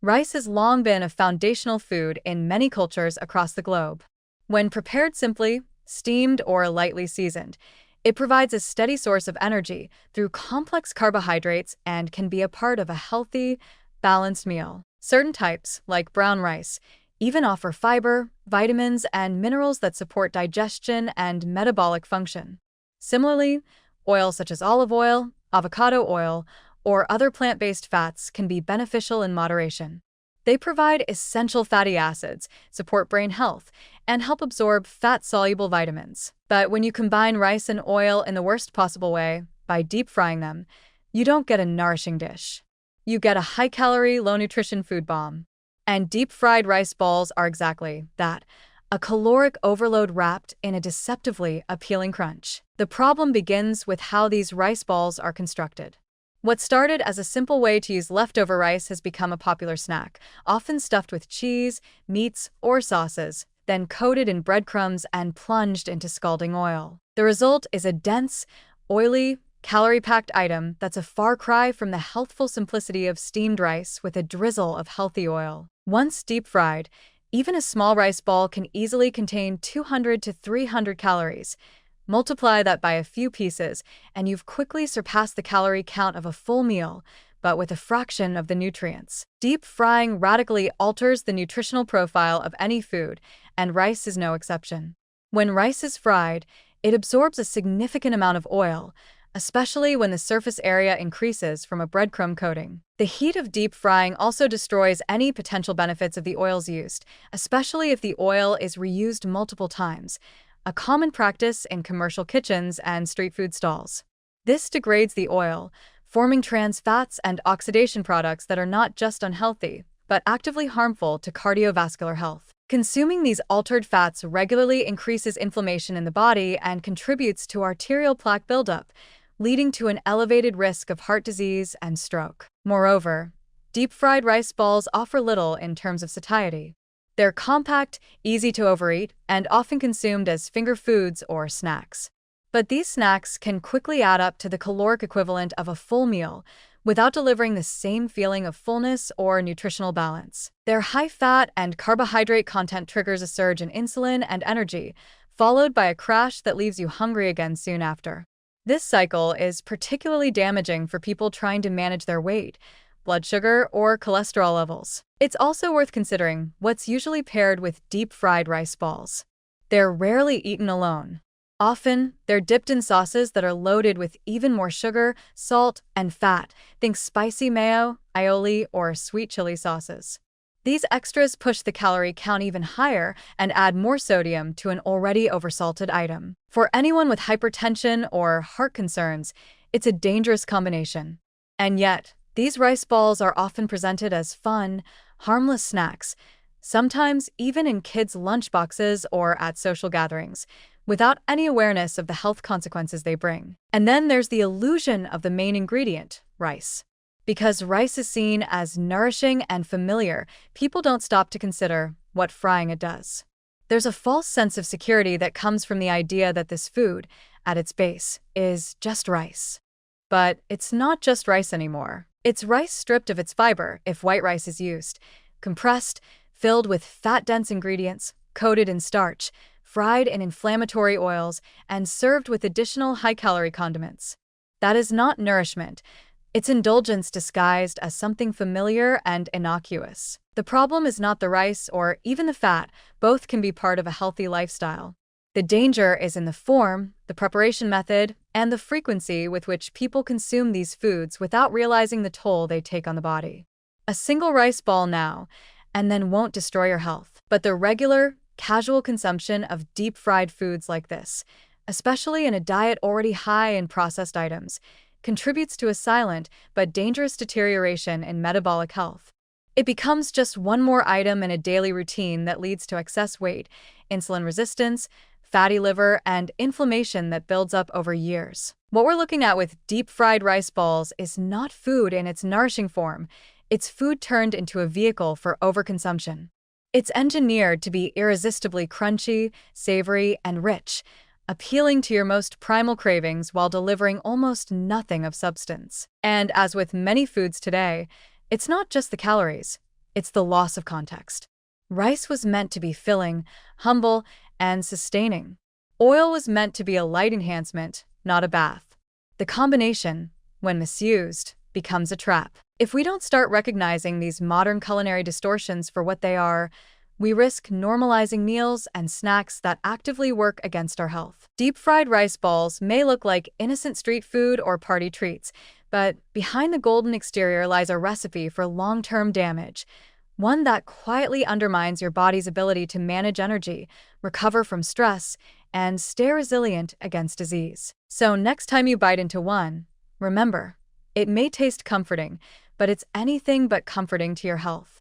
Rice has long been a foundational food in many cultures across the globe. When prepared simply, steamed or lightly seasoned, it provides a steady source of energy through complex carbohydrates and can be a part of a healthy, balanced meal. Certain types, like brown rice, even offer fiber, vitamins, and minerals that support digestion and metabolic function. Similarly, oils such as olive oil, avocado oil, or other plant-based fats can be beneficial in moderation. They provide essential fatty acids, support brain health, and help absorb fat-soluble vitamins. But when you combine rice and oil in the worst possible way, by deep frying them, you don't get a nourishing dish. You get a high-calorie, low-nutrition food bomb. And deep-fried rice balls are exactly that, a caloric overload wrapped in a deceptively appealing crunch. The problem begins with how these rice balls are constructed. What started as a simple way to use leftover rice has become a popular snack, often stuffed with cheese, meats, or sauces, then coated in breadcrumbs and plunged into scalding oil. The result is a dense, oily, calorie-packed item that's a far cry from the healthful simplicity of steamed rice with a drizzle of healthy oil. Once deep-fried, even a small rice ball can easily contain 200 to 300 calories. Multiply that by a few pieces, and you've quickly surpassed the calorie count of a full meal, but with a fraction of the nutrients. Deep frying radically alters the nutritional profile of any food, and rice is no exception. When rice is fried, it absorbs a significant amount of oil, especially when the surface area increases from a breadcrumb coating. The heat of deep frying also destroys any potential benefits of the oils used, especially if the oil is reused multiple times, a common practice in commercial kitchens and street food stalls. This degrades the oil, forming trans fats and oxidation products that are not just unhealthy, but actively harmful to cardiovascular health. Consuming these altered fats regularly increases inflammation in the body and contributes to arterial plaque buildup, leading to an elevated risk of heart disease and stroke. Moreover, deep-fried rice balls offer little in terms of satiety. They're compact, easy to overeat, and often consumed as finger foods or snacks. But these snacks can quickly add up to the caloric equivalent of a full meal, without delivering the same feeling of fullness or nutritional balance. Their high fat and carbohydrate content triggers a surge in insulin and energy, followed by a crash that leaves you hungry again soon after. This cycle is particularly damaging for people trying to manage their weight, blood sugar, or cholesterol levels. It's also worth considering what's usually paired with deep-fried rice balls. They're rarely eaten alone. Often, they're dipped in sauces that are loaded with even more sugar, salt, and fat. Think spicy mayo, aioli, or sweet chili sauces. These extras push the calorie count even higher and add more sodium to an already oversalted item. For anyone with hypertension or heart concerns, it's a dangerous combination. And yet, these rice balls are often presented as fun, harmless snacks, sometimes even in kids' lunchboxes or at social gatherings, without any awareness of the health consequences they bring. And then there's the illusion of the main ingredient, rice. Because rice is seen as nourishing and familiar, people don't stop to consider what frying it does. There's a false sense of security that comes from the idea that this food, at its base, is just rice. But it's not just rice anymore. It's rice stripped of its fiber if white rice is used, compressed, filled with fat-dense ingredients, coated in starch, fried in inflammatory oils, and served with additional high-calorie condiments. That is not nourishment. It's indulgence disguised as something familiar and innocuous. The problem is not the rice or even the fat. Both can be part of a healthy lifestyle. The danger is in the form, the preparation method, and the frequency with which people consume these foods without realizing the toll they take on the body. A single rice ball now, and then won't destroy your health. But the regular, casual consumption of deep-fried foods like this, especially in a diet already high in processed items, contributes to a silent but dangerous deterioration in metabolic health. It becomes just one more item in a daily routine that leads to excess weight, insulin resistance, fatty liver, and inflammation that builds up over years. What we're looking at with deep-fried rice balls is not food in its nourishing form. It's food turned into a vehicle for overconsumption. It's engineered to be irresistibly crunchy, savory, and rich, appealing to your most primal cravings while delivering almost nothing of substance. And as with many foods today, it's not just the calories. It's the loss of context. Rice was meant to be filling, humble, and sustaining. Oil was meant to be a light enhancement, not a bath. The combination, when misused, becomes a trap. If we don't start recognizing these modern culinary distortions for what they are, we risk normalizing meals and snacks that actively work against our health. Deep-fried rice balls may look like innocent street food or party treats, but behind the golden exterior lies a recipe for long-term damage, one that quietly undermines your body's ability to manage energy, recover from stress, and stay resilient against disease. So next time you bite into one, remember, it may taste comforting, but it's anything but comforting to your health.